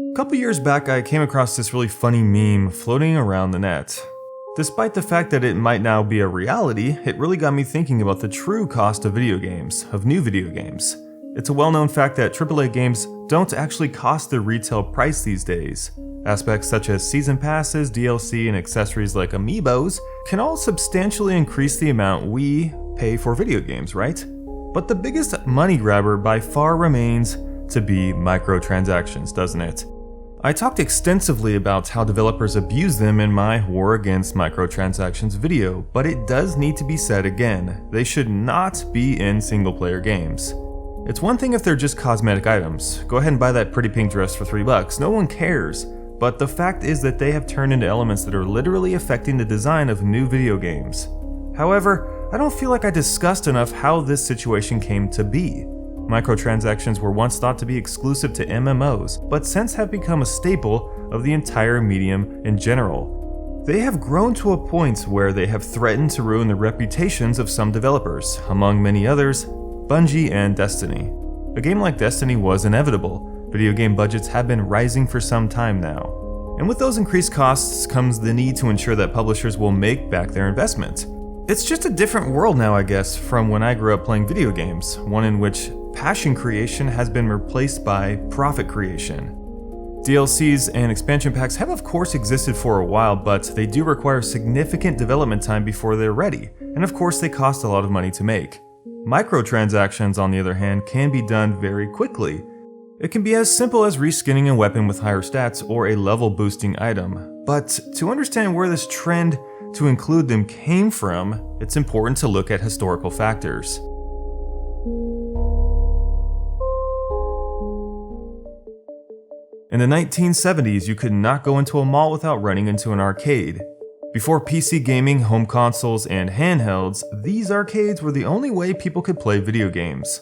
A couple years back, I came across this really funny meme floating around the net. Despite the fact that it might now be a reality, it really got me thinking about the true cost of video games, of new video games. It's a well-known fact that AAA games don't actually cost the retail price these days. Aspects such as season passes, DLC, and accessories like amiibos can all substantially increase the amount we pay for video games, right? But the biggest money grabber by far remains to be microtransactions, doesn't it? I talked extensively about how developers abuse them in my War Against Microtransactions video, but it does need to be said again, they should not be in single-player games. It's one thing if they're just cosmetic items. Go ahead and buy that pretty pink dress for $3, no one cares. But the fact is that they have turned into elements that are literally affecting the design of new video games. However, I don't feel like I discussed enough how this situation came to be. Microtransactions were once thought to be exclusive to MMOs, but since have become a staple of the entire medium in general. They have grown to a point where they have threatened to ruin the reputations of some developers, among many others, Bungie and Destiny. A game like Destiny was inevitable. Video game budgets have been rising for some time now. And with those increased costs comes the need to ensure that publishers will make back their investment. It's just a different world now, I guess, from when I grew up playing video games, one in which passion creation has been replaced by profit creation. DLCs and expansion packs have of course existed for a while, but they do require significant development time before they're ready, and of course they cost a lot of money to make. Microtransactions, on the other hand, can be done very quickly. It can be as simple as reskinning a weapon with higher stats or a level boosting item. But to understand where this trend to include them came from, it's important to look at historical factors. In the 1970s, you could not go into a mall without running into an arcade. Before PC gaming, home consoles, and handhelds, these arcades were the only way people could play video games.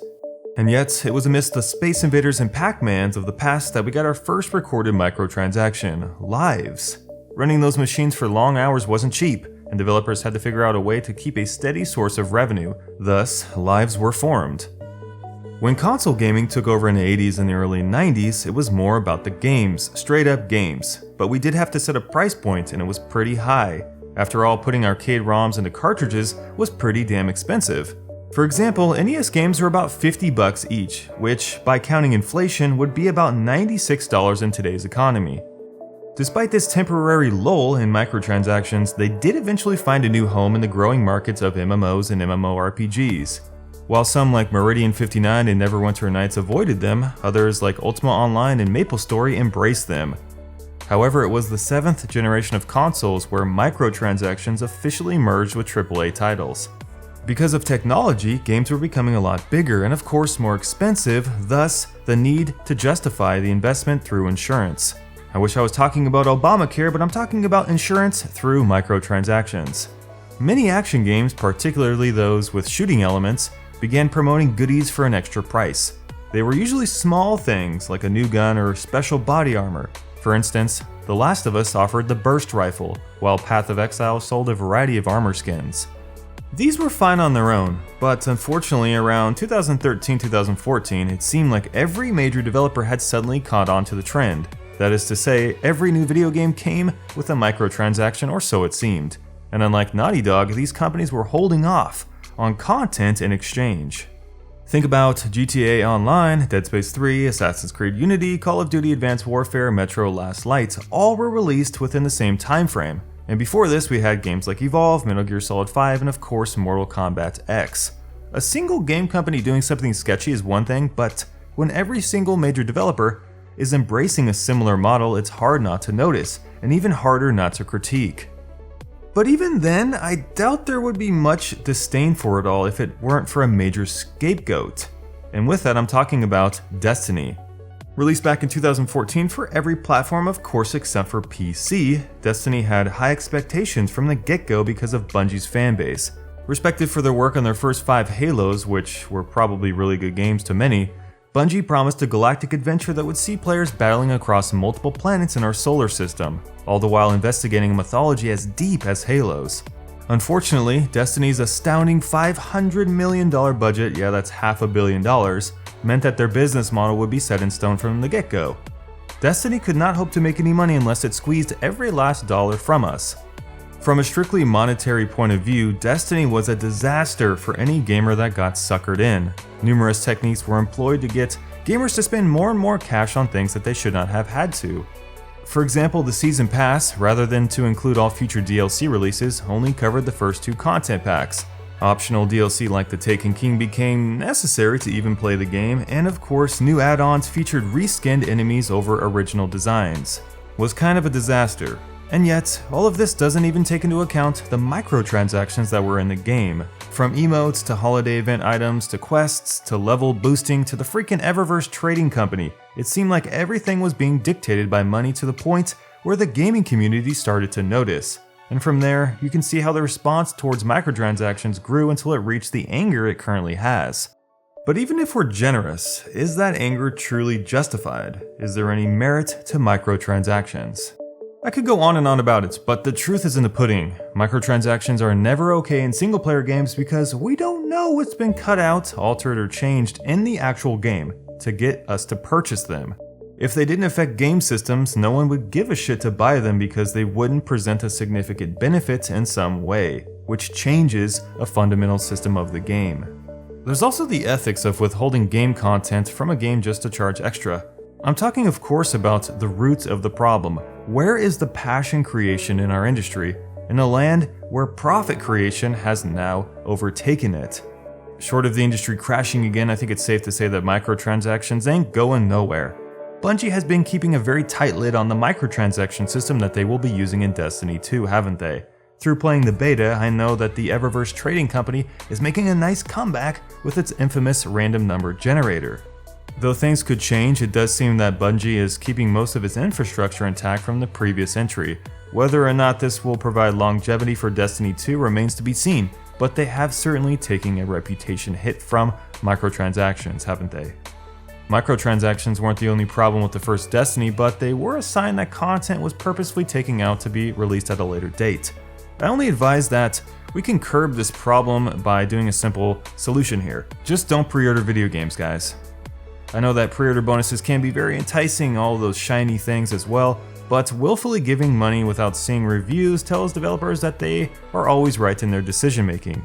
And yet, it was amidst the Space Invaders and Pac-Mans of the past that we got our first recorded microtransaction, lives. Running those machines for long hours wasn't cheap, and developers had to figure out a way to keep a steady source of revenue, thus, lives were formed. When console gaming took over in the 80s and the early 90s, it was more about the games, straight up games. But we did have to set a price point and it was pretty high. After all, putting arcade ROMs into cartridges was pretty damn expensive. For example, NES games were about $50 each, which, by counting inflation, would be about $96 in today's economy. Despite this temporary lull in microtransactions, they did eventually find a new home in the growing markets of MMOs and MMORPGs. While some like Meridian 59 and Neverwinter Nights avoided them, others like Ultima Online and MapleStory embraced them. However, it was the 7th generation of consoles where microtransactions officially merged with AAA titles. Because of technology, games were becoming a lot bigger and of course more expensive, thus the need to justify the investment through insurance. I wish I was talking about Obamacare, but I'm talking about insurance through microtransactions. Many action games, particularly those with shooting elements, began promoting goodies for an extra price. They were usually small things like a new gun or special body armor. For instance, The Last of Us offered the burst rifle, while Path of Exile sold a variety of armor skins. These were fine on their own, but unfortunately around 2013-2014 it seemed like every major developer had suddenly caught on to the trend. That is to say, every new video game came with a microtransaction, or so it seemed. And unlike Naughty Dog, these companies were holding off on content in exchange. Think about GTA Online, Dead Space 3, Assassin's Creed Unity, Call of Duty Advanced Warfare, Metro Last Light, all were released within the same time frame. And before this we had games like Evolve, Metal Gear Solid 5, and of course Mortal Kombat X. A single game company doing something sketchy is one thing, but when every single major developer is embracing a similar model, it's hard not to notice, and even harder not to critique. But even then, I doubt there would be much disdain for it all if it weren't for a major scapegoat. And with that, I'm talking about Destiny. Released back in 2014 for every platform, of course, except for PC, Destiny had high expectations from the get-go because of Bungie's fanbase. Respected for their work on their first 5 Halos, which were probably really good games to many, Bungie promised a galactic adventure that would see players battling across multiple planets in our solar system, all the while investigating a mythology as deep as Halo's. Unfortunately, Destiny's astounding $500 million budget, yeah that's $500 million, meant that their business model would be set in stone from the get-go. Destiny could not hope to make any money unless it squeezed every last dollar from us. From a strictly monetary point of view, Destiny was a disaster for any gamer that got suckered in. Numerous techniques were employed to get gamers to spend more and more cash on things that they should not have had to. For example, the Season Pass, rather than to include all future DLC releases, only covered the first 2 content packs. Optional DLC like the Taken King became necessary to even play the game, and of course, new add-ons featured reskinned enemies over original designs. Was kind of a disaster. And yet, all of this doesn't even take into account the microtransactions that were in the game. From emotes to holiday event items to quests to level boosting to the freaking Eververse trading company, it seemed like everything was being dictated by money to the point where the gaming community started to notice. And from there, you can see how the response towards microtransactions grew until it reached the anger it currently has. But even if we're generous, is that anger truly justified? Is there any merit to microtransactions? I could go on and on about it, but the truth is in the pudding. Microtransactions are never okay in single-player games because we don't know what's been cut out, altered, or changed in the actual game to get us to purchase them. If they didn't affect game systems, no one would give a shit to buy them because they wouldn't present a significant benefit in some way, which changes a fundamental system of the game. There's also the ethics of withholding game content from a game just to charge extra. I'm talking of course about the roots of the problem. Where is the passion creation in our industry, in a land where profit creation has now overtaken it? Short of the industry crashing again, I think it's safe to say that microtransactions ain't going nowhere. Bungie has been keeping a very tight lid on the microtransaction system that they will be using in Destiny 2, haven't they? Through playing the beta, I know that the Eververse trading company is making a nice comeback with its infamous random number generator. Though things could change, it does seem that Bungie is keeping most of its infrastructure intact from the previous entry. Whether or not this will provide longevity for Destiny 2 remains to be seen, but they have certainly taken a reputation hit from microtransactions, haven't they? Microtransactions weren't the only problem with the first Destiny, but they were a sign that content was purposefully taken out to be released at a later date. I only advise that we can curb this problem by doing a simple solution here. Just don't pre-order video games, guys. I know that pre-order bonuses can be very enticing, all those shiny things as well, but willfully giving money without seeing reviews tells developers that they are always right in their decision making.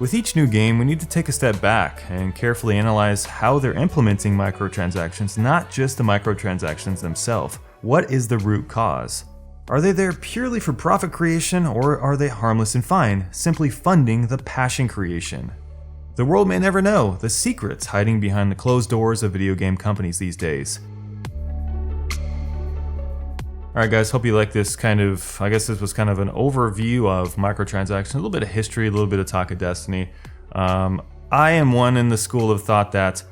With each new game, we need to take a step back and carefully analyze how they're implementing microtransactions, not just the microtransactions themselves. What is the root cause? Are they there purely for profit creation, or are they harmless and fine, simply funding the passion creation? The world may never know the secrets hiding behind the closed doors of video game companies these days. Alright guys, hope you like this I guess this was kind of an overview of microtransactions, a little bit of history, a little bit of talk of Destiny. I am one in the school of thought that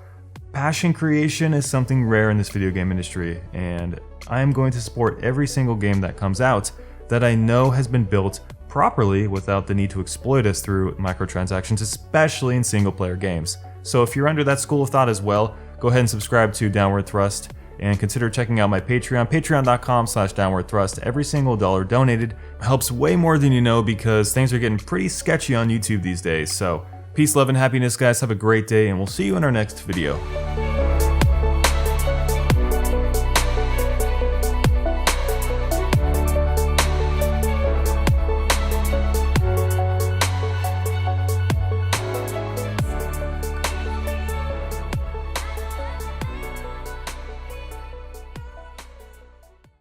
passion creation is something rare in this video game industry, and I am going to support every single game that comes out that I know has been built properly without the need to exploit us through microtransactions, especially in single player games. So if you're under that school of thought as well, go ahead and subscribe to Downward Thrust and consider checking out my Patreon, patreon.com/downwardthrust. Every single dollar donated helps way more than you know because things are getting pretty sketchy on YouTube these days. So peace, love, and happiness guys, have a great day and we'll see you in our next video.